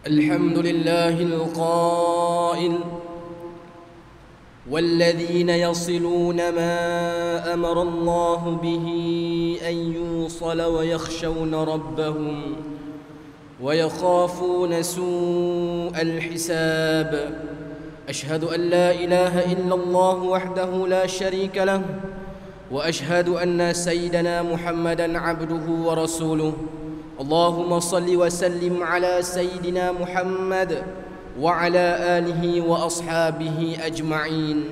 الحمد لله القائل والذين يصلون ما أمر الله به أن يوصل ويخشون ربهم ويخافون سوء الحساب. أشهد أن لا إله إلا الله وحده لا شريك له وأشهد أن سيدنا محمدا عبده ورسوله. اللهم صل وسلم على سيدنا محمد وعلى آله وأصحابه أجمعين.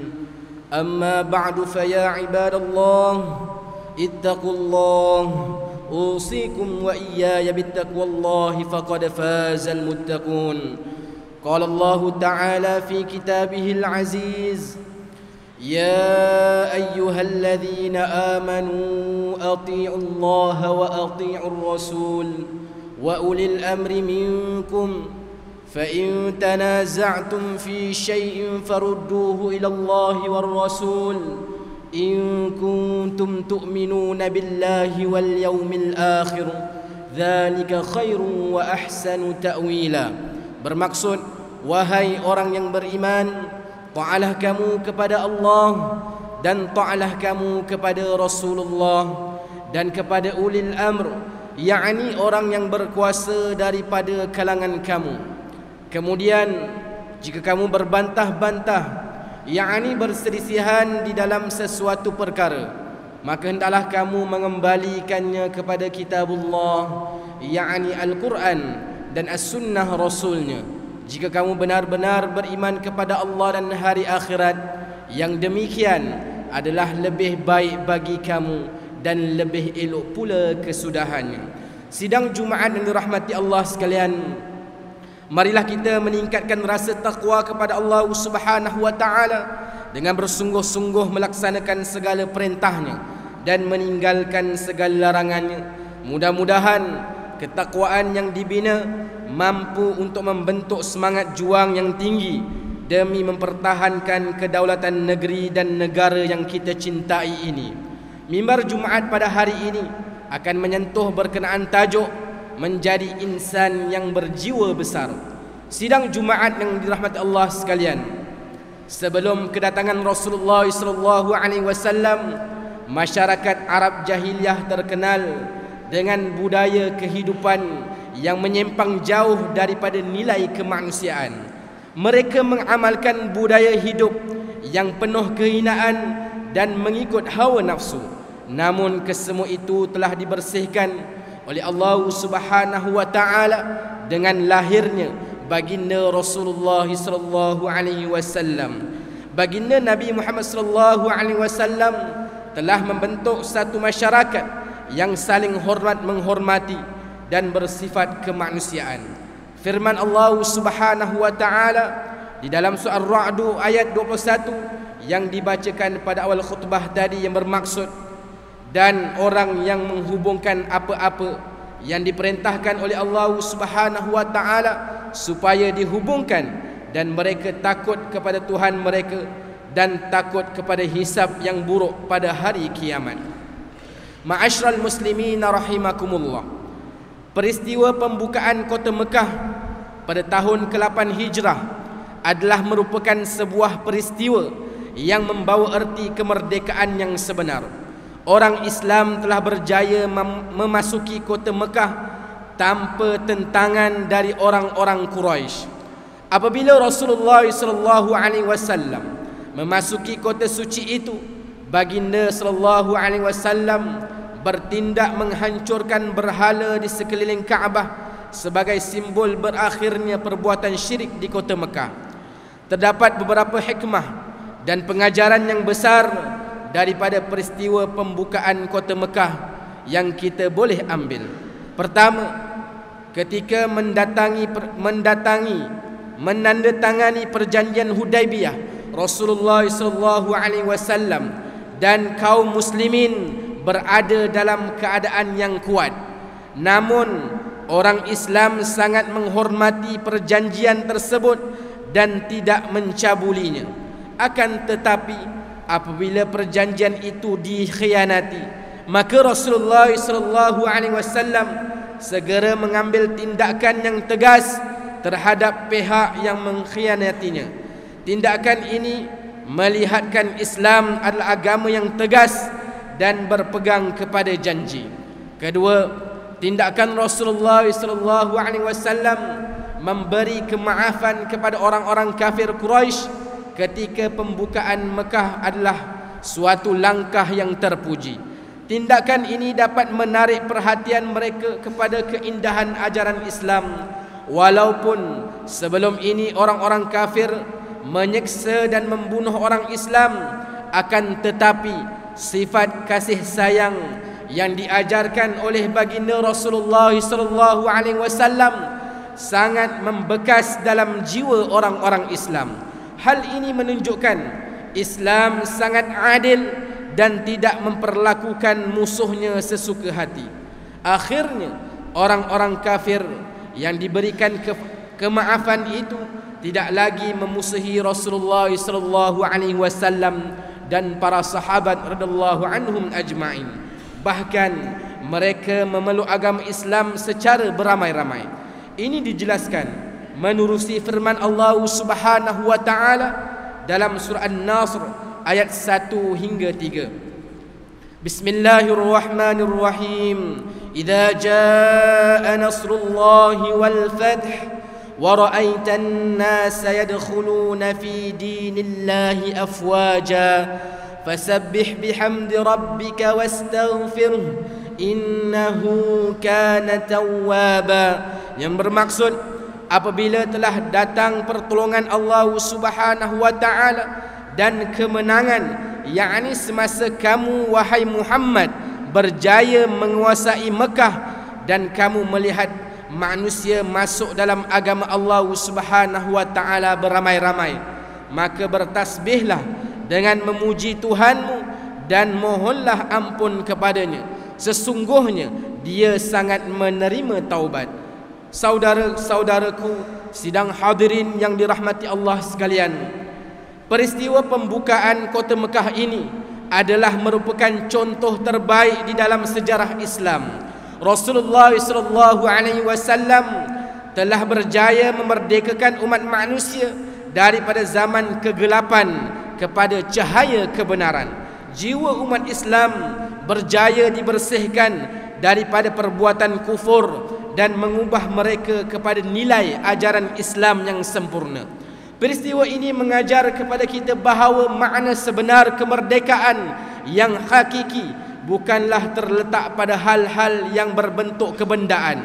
أما بعد فيا عباد الله اتقوا الله، أوصيكم وإياي بتقوى الله فقد فاز المتقون. قال الله تعالى في كتابه العزيز: يا أيها الذين آمنوا أطيعوا الله وأطيعوا الرسول وأولي الأمر منكم فإن تنازعتم في شيء فردوه إلى الله والرسول إن كنتم تؤمنون بالله واليوم الآخر ذلك خير وأحسن تأويلا. Bermaksud, wahai orang yang beriman, ta'alah kamu kepada Allah dan ta'alah kamu kepada Rasulullah dan kepada ulil amr, yakni orang yang berkuasa daripada kalangan kamu. Kemudian jika kamu berbantah-bantah, yakni berselisihan di dalam sesuatu perkara, maka hendaklah kamu mengembalikannya kepada kitabullah, yakni Al-Quran dan As-Sunnah Rasulnya. Jika kamu benar-benar beriman kepada Allah dan hari akhirat, yang demikian adalah lebih baik bagi kamu dan lebih elok pula kesudahannya. Sidang Jumaat yang dirahmati Allah sekalian, marilah kita meningkatkan rasa taqwa kepada Allah Subhanahu wa taala dengan bersungguh-sungguh melaksanakan segala perintahnya dan meninggalkan segala larangannya. Mudah-mudahan ketakwaan yang dibina mampu untuk membentuk semangat juang yang tinggi demi mempertahankan kedaulatan negeri dan negara yang kita cintai ini. Mimbar Jumaat pada hari ini akan menyentuh berkenaan tajuk menjadi insan yang berjiwa besar. Sidang Jumaat yang dirahmati Allah sekalian, sebelum kedatangan Rasulullah SAW, masyarakat Arab jahiliyah terkenal dengan budaya kehidupan yang menyimpang jauh daripada nilai kemanusiaan. Mereka mengamalkan budaya hidup yang penuh kehinaan dan mengikut hawa nafsu. Namun kesemua itu telah dibersihkan oleh Allah Subhanahu wa taala dengan lahirnya baginda Rasulullah sallallahu alaihi wasallam. Baginda Nabi Muhammad sallallahu alaihi wasallam telah membentuk satu masyarakat yang saling hormat menghormati dan bersifat kemanusiaan. Firman Allah Subhanahu wa taala di dalam surah Ar-Ra'd ayat 21 yang dibacakan pada awal khutbah tadi, yang bermaksud, dan orang yang menghubungkan apa-apa yang diperintahkan oleh Allah Subhanahu wa taala supaya dihubungkan, dan mereka takut kepada Tuhan mereka dan takut kepada hisab yang buruk pada hari kiamat. Ma'asyiral muslimin rahimakumullah, peristiwa pembukaan kota Mekah pada tahun ke-8 Hijrah adalah merupakan sebuah peristiwa yang membawa erti kemerdekaan yang sebenar. Orang Islam telah berjaya memasuki kota Mekah tanpa tentangan dari orang-orang Quraisy. Apabila Rasulullah SAW memasuki kota suci itu, baginda SAW bertindak menghancurkan berhala di sekeliling Kaabah sebagai simbol berakhirnya perbuatan syirik di kota Mekah. Terdapat beberapa hikmah dan pengajaran yang besar daripada peristiwa pembukaan kota Mekah yang kita boleh ambil. Pertama, ketika menandatangani perjanjian Hudaibiyah, Rasulullah SAW dan kaum muslimin berada dalam keadaan yang kuat. Namun orang Islam sangat menghormati perjanjian tersebut dan tidak mencabulinya. Akan tetapi apabila perjanjian itu dikhianati, maka Rasulullah SAW segera mengambil tindakan yang tegas terhadap pihak yang mengkhianatinya. Tindakan ini melihatkan Islam adalah agama yang tegas dan berpegang kepada janji. Kedua, tindakan Rasulullah SAW memberi kemaafan kepada orang-orang kafir Quraisy ketika pembukaan Mekah adalah suatu langkah yang terpuji. Tindakan ini dapat menarik perhatian mereka kepada keindahan ajaran Islam, walaupun sebelum ini orang-orang kafir menyeksa dan membunuh orang Islam. Akan tetapi sifat kasih sayang yang diajarkan oleh baginda Rasulullah SAW sangat membekas dalam jiwa orang-orang Islam. Hal ini menunjukkan Islam sangat adil dan tidak memperlakukan musuhnya sesuka hati. Akhirnya orang-orang kafir yang diberikan kemaafan itu tidak lagi memusuhi Rasulullah SAW dan para sahabat radhiyallahu anhum ajma'in. Bahkan mereka memeluk agama Islam secara beramai-ramai. Ini dijelaskan menerusi firman Allah Subhanahu wa taala dalam surah An-Nasr ayat 1 hingga 3. Bismillahirrahmanirrahim. Idza jaa nasrullahi wal fath wa ra'aitan nasa yadkhuluna fi dinillahi afwaja fasabbih bihamdi rabbika wastaghfirhu innahu kana tawwaba. Yang bermaksud, apabila telah datang pertolongan Allah Subhanahu wa taala dan kemenangan, yakni semasa kamu wahai Muhammad berjaya menguasai Mekah dan kamu melihat manusia masuk dalam agama Allah Subhanahu wa taala beramai-ramai, maka bertasbihlah dengan memuji Tuhanmu dan mohonlah ampun kepadanya. Sesungguhnya Dia sangat menerima taubat. Saudara-saudaraku sidang hadirin yang dirahmati Allah sekalian, peristiwa pembukaan kota Mekah ini adalah merupakan contoh terbaik di dalam sejarah Islam. Rasulullah SAW telah berjaya memerdekakan umat manusia daripada zaman kegelapan kepada cahaya kebenaran. Jiwa umat Islam berjaya dibersihkan daripada perbuatan kufur dan mengubah mereka kepada nilai ajaran Islam yang sempurna. Peristiwa ini mengajar kepada kita bahawa makna sebenar kemerdekaan yang hakiki bukanlah terletak pada hal-hal yang berbentuk kebendaan.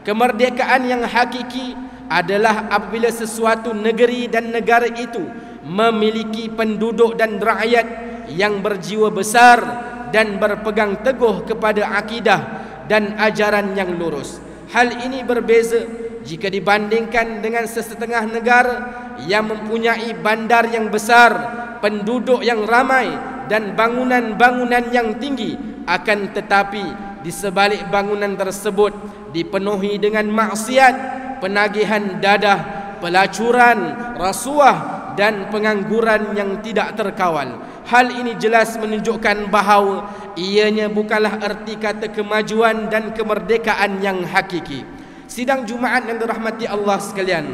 Kemerdekaan yang hakiki adalah apabila sesuatu negeri dan negara itu memiliki penduduk dan rakyat yang berjiwa besar dan berpegang teguh kepada akidah dan ajaran yang lurus. Hal ini berbeza jika dibandingkan dengan sesetengah negara yang mempunyai bandar yang besar, penduduk yang ramai dan bangunan-bangunan yang tinggi. Akan tetapi di sebalik bangunan tersebut dipenuhi dengan maksiat, penagihan dadah, pelacuran, rasuah dan pengangguran yang tidak terkawal. Hal ini jelas menunjukkan bahawa ianya bukanlah erti kata kemajuan dan kemerdekaan yang hakiki. Sidang Jumaat yang dirahmati Allah sekalian,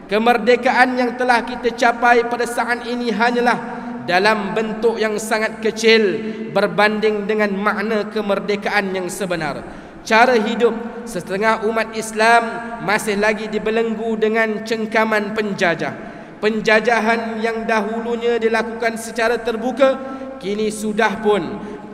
kemerdekaan yang telah kita capai pada saat ini hanyalah dalam bentuk yang sangat kecil berbanding dengan makna kemerdekaan yang sebenar. Cara hidup setengah umat Islam masih lagi dibelenggu dengan cengkaman penjajah. Penjajahan yang dahulunya dilakukan secara terbuka kini sudah pun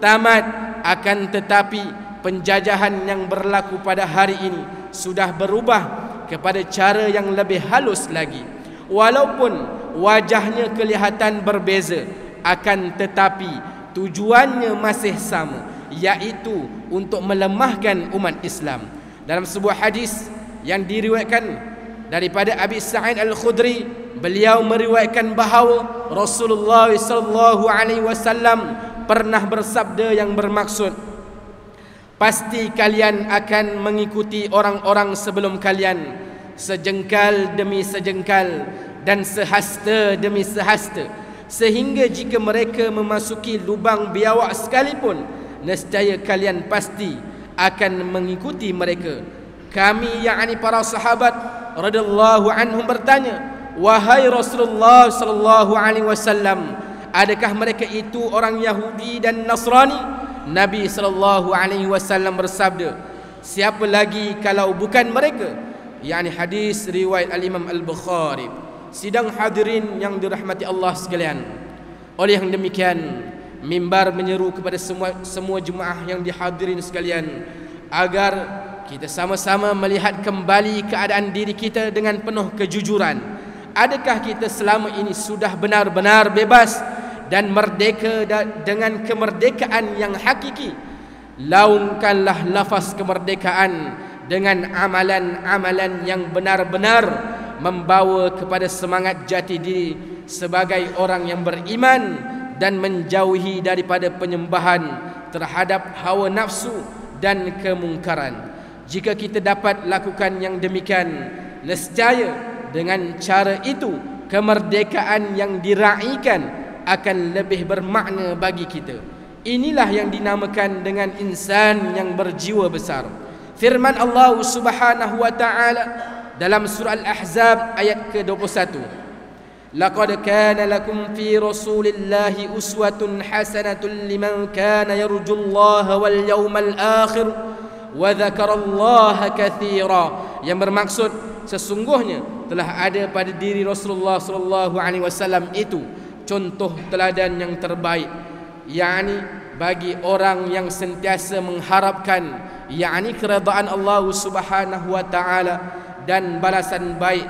tamat. Akan tetapi penjajahan yang berlaku pada hari ini sudah berubah kepada cara yang lebih halus lagi. Walaupun wajahnya kelihatan berbeza, akan tetapi tujuannya masih sama, iaitu untuk melemahkan umat Islam. Dalam sebuah hadis yang diriwayatkan daripada Abi Sa'id Al-Khudri, beliau meriwayatkan bahawa Rasulullah SAW pernah bersabda yang bermaksud, pasti kalian akan mengikuti orang-orang sebelum kalian, sejengkal demi sejengkal dan sehasta demi sehasta, sehingga jika mereka memasuki lubang biawak sekalipun, nescaya kalian pasti akan mengikuti mereka. Kami, yakni para sahabat, radhiyallahu anhum bertanya, "Wahai Rasulullah sallallahu alaihi wasallam, adakah mereka itu orang Yahudi dan Nasrani?" Nabi sallallahu alaihi wasallam bersabda, "Siapa lagi kalau bukan mereka?" Yani hadis riwayat Al-Imam Al-Bukhari. Sidang hadirin yang dirahmati Allah sekalian, oleh yang demikian mimbar menyeru kepada semua jemaah yang dihadirin sekalian agar kita sama-sama melihat kembali keadaan diri kita dengan penuh kejujuran. Adakah kita selama ini sudah benar-benar bebas dan merdeka dengan kemerdekaan yang hakiki? Laungkanlah lafaz kemerdekaan dengan amalan-amalan yang benar-benar membawa kepada semangat jati diri sebagai orang yang beriman dan menjauhi daripada penyembahan terhadap hawa nafsu dan kemungkaran. Jika kita dapat lakukan yang demikian, nescaya dengan cara itu kemerdekaan yang diraihkan akan lebih bermakna bagi kita. Inilah yang dinamakan dengan insan yang berjiwa besar. Firman Allah Subhanahu wa taala dalam surah Al-Ahzab ayat ke-21, "Laqad kana lakum fi Rasulillahi uswatun hasanatun liman kana yarjullaha wal yawmal akhir wa dzakarallaha katsira." Yang bermaksud sesungguhnya telah ada pada diri Rasulullah sallallahu alaihi wasallam itu contoh teladan yang terbaik, yakni bagi orang yang sentiasa mengharapkan yakni keredaan Allah Subhanahu wa taala dan balasan baik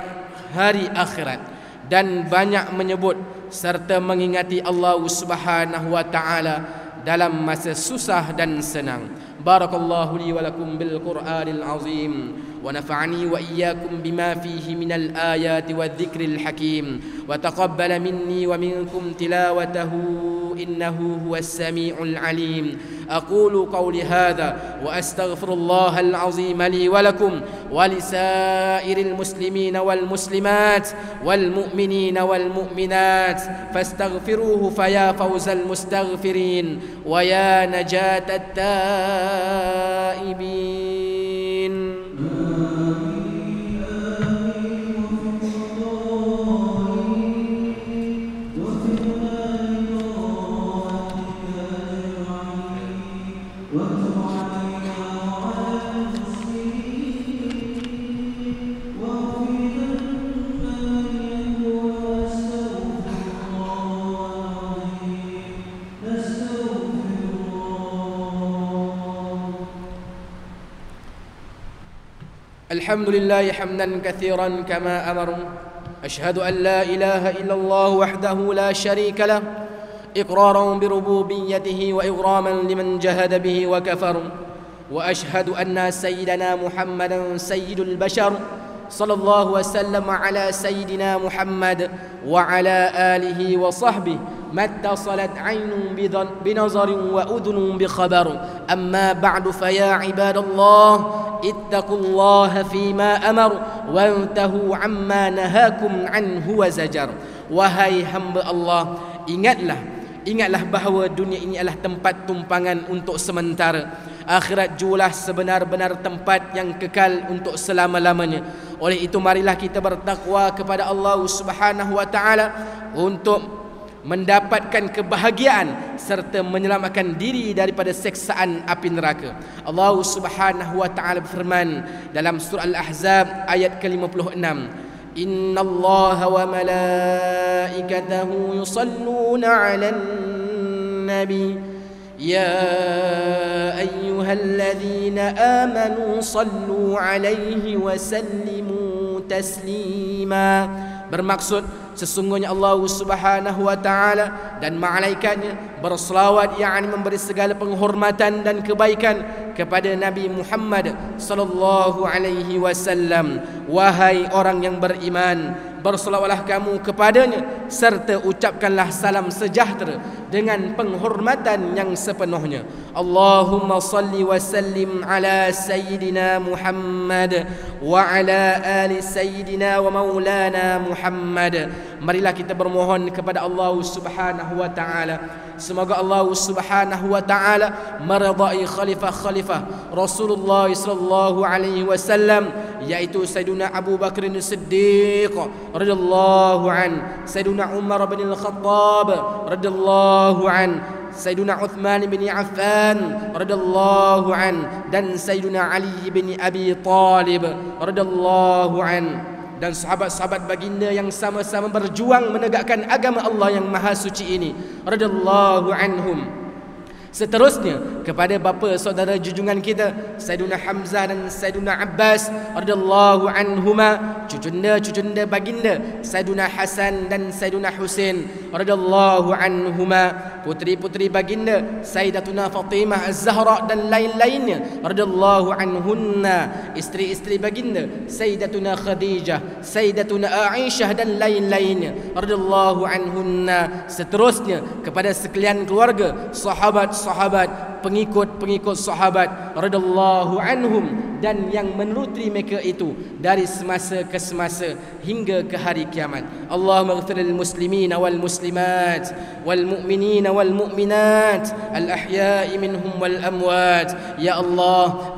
hari akhirat, dan banyak menyebut serta mengingati Allah Subhanahu wa taala dalam masa susah dan senang. Barakallahu li wa lakum bil Qur'anil azim wa nafa'ani wa iyyakum bima fihi minal ayati wadh-dhikril hakim wa taqabbala minni wa minkum tilawatahu innahu huwas samiul alim. Aqulu qawli hadha wa astaghfirullahal azim li wa lakum wa lisairil muslimina wal muslimat wal mu'minina wal mu'minat fastaghfiruhu faya fawzal mustaghfirin wa ya najatat taibin. الحمد لله حمدا كثيرا كما أمر. أشهد أن لا إله إلا الله وحده لا شريك له إقرارا بربوبيته وإغراما لمن جهد به وكفر. وأشهد أن سيدنا محمدا سيد البشر صلى الله وسلم على سيدنا محمد وعلى آله وصحبه ما اتصلت عين بنظر وأذن بخبر. أما بعد فيا عباد الله اتقوا الله فيما أمر وانتهوا عما نهاكم عنه وزجر. Wahai hamba Allah, ingatlah bahawa dunia ini adalah tempat tumpangan untuk sementara. Akhirat jualah sebenar-benar tempat yang kekal untuk selama-lamanya. Oleh itu marilah kita bertakwa kepada Allah Subhanahu wa taala untuk mendapatkan kebahagiaan serta menyelamatkan diri daripada seksaan api neraka. Allah Subhanahu wa taala berfirman dalam surah Al-Ahzab ayat ke-56, "Innallaha wa malaikatahu yusalluna 'alan nabi ya ayyuhalladzina amanu sallu 'alaihi wa sallimu taslima." Bermaksud sesungguhnya Allah Subhanahu wa taala dan malaikatnya berselawat, yakni memberi segala penghormatan dan kebaikan kepada Nabi Muhammad sallallahu alaihi wasallam. Wahai orang yang beriman, berselawatlah kamu kepadanya serta ucapkanlah salam sejahtera dengan penghormatan yang sepenuhnya. Allahumma salli wa sallim ala sayyidina Muhammad wa ala ali sayyidina wa maulana Muhammad Marilah kita bermohon kepada Allah Subhanahu wa taala, semoga Allah Subhanahu wa taala meridai khalifah Rasulullah sallallahu alaihi wasallam, yaitu Sayyidina Abu Bakr As-Siddiq radhiyallahu an, Sayyidina Umar bin Al-Khattab radhiyallahu an, Sayyidina Uthman bin Affan radhiyallahu an, dan Sayyidina Ali bin Abi Talib radhiyallahu an, dan sahabat-sahabat baginda yang sama-sama berjuang menegakkan agama Allah yang maha suci ini radhiyallahu anhum. Seterusnya kepada bapa saudara junjungan kita Sayyidina Hamzah dan Sayyidina Abbas radhiyallahu anhuma, cucunda baginda Sayyidina Hasan dan Sayyidina Husain radhiyallahu anhuma, putri-putri baginda Sayyidatuna Fatimah Az-Zahra dan lain-lainnya radhiyallahu anhunna, isteri-isteri baginda Sayyidatuna Khadijah, Sayyidatuna Aisyah dan lain-lainnya radhiyallahu anhunna. Seterusnya kepada sekalian keluarga, sahabat, pengikut sahabat radhiyallahu anhum, dan yang menuruti mereka itu dari semasa ke semasa hingga ke hari kiamat. Allahumma ighfir lil muslimina wal muslimat wal mu'minina wal mu'minat al ahya'i minhum wal amwat. Ya Allah,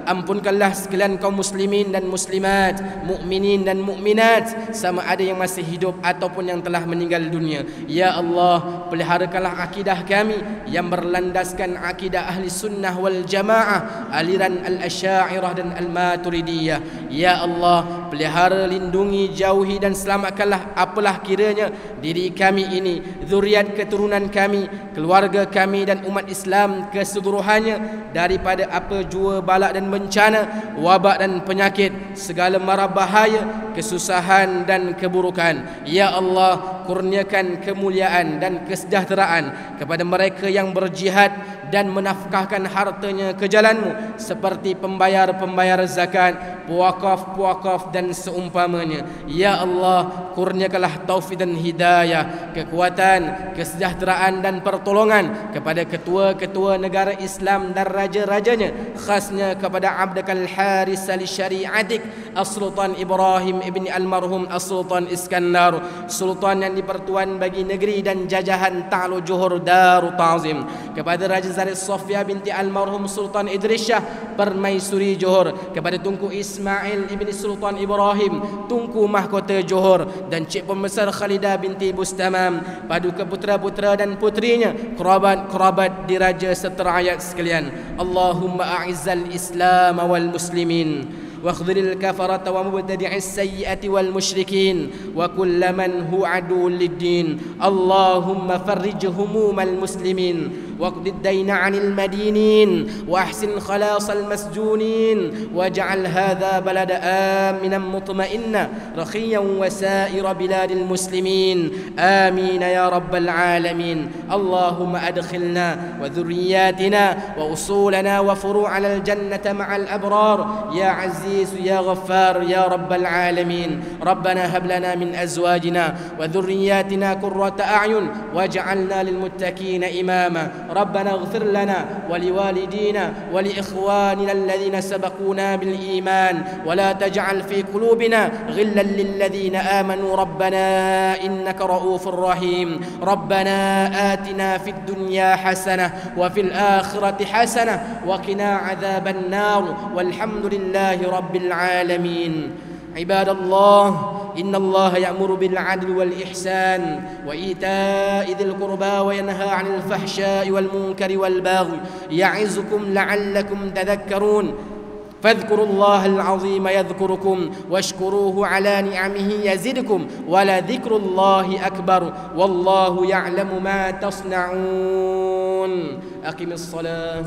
ampunkanlah sekalian kaum muslimin dan muslimat, mukminin dan mukminat, sama ada yang masih hidup ataupun yang telah meninggal dunia. Ya Allah, peliharakanlah akidah kami yang berlandaskan akidah ahli sunnah wal jamaah, aliran al-asy'ariyah dan al-maturidiyah. Ya Allah, pelihara, lindungi, jauhi dan selamatkanlah apalah kiranya diri kami ini, zuriat keturunan kami, keluarga kami dan umat Islam keseluruhannya daripada apa jua balak dan bencana, wabak dan penyakit, segala mara bahaya, kesusahan dan keburukan. Ya Allah, kurniakan kemuliaan dan kesejahteraan kepada mereka yang berjihad dan menafkahkan hartanya ke jalan-Mu, seperti pembayar-pembayar zakat, puakaf dan seumpamanya. Ya Allah, kurniakanlah taufik dan hidayah, kekuatan, kesejahteraan dan pertolongan kepada ketua-ketua negara Islam dan raja-rajanya, khasnya kepada Abdakal Haris al-Syari'atik As-Sultan Ibrahim ibni almarhum As-Sultan Iskandar, sultan yang dipertuan bagi negeri dan jajahan Ta'lu Johor Darut Ta'zim, kepada Raja Zahid Sofia binti almarhum Sultan Idris Shah Permaisuri Johor, kepada Tunku Ismail ibni Sultan Ibrahim Tunku Mahkota Johor, dan Cik Pembesar Khalidah binti Bustamam, paduka putra-putra dan putrinya, kerabat diraja serta rakyat sekalian. Allahumma a'izzal Islam wal muslimin واخذل الكفرة ومبتدع السيئة والمشركين وكل من هو عدو للدين. اللهم فرج هموم المسلمين واقض الدين عن المدينين واحسن خلاص المسجونين واجعل هذا بلد آمنا مطمئنا رخيا وسائر بلاد المسلمين آمين يا رب العالمين. اللهم أدخلنا وذرياتنا وأصولنا وفروعنا الجنة مع الأبرار يا عزيز يا غفار يا رب العالمين. ربنا هب لنا من أزواجنا وذرياتنا قرة أعين واجعلنا للمتقين إماما. ربنا اغفر لنا ولوالدينا ولإخواننا الذين سبقونا بالإيمان ولا تجعل في قلوبنا غلا للذين آمنوا ربنا إنك رؤوف رحيم. ربنا آتنا في الدنيا حسنة وفي الآخرة حسنة وقنا عذاب النار والحمد لله رب العالمين. عباد الله، إن الله يأمر بالعدل والإحسان وإيتاء ذي القربى وينهى عن الفحشاء والمنكر والبغي يعظكم لعلكم تذكرون. فاذكروا الله العظيم يذكركم واشكروه على نعمه يزدكم ولذكر الله أكبر والله يعلم ما تصنعون. أقم الصلاة.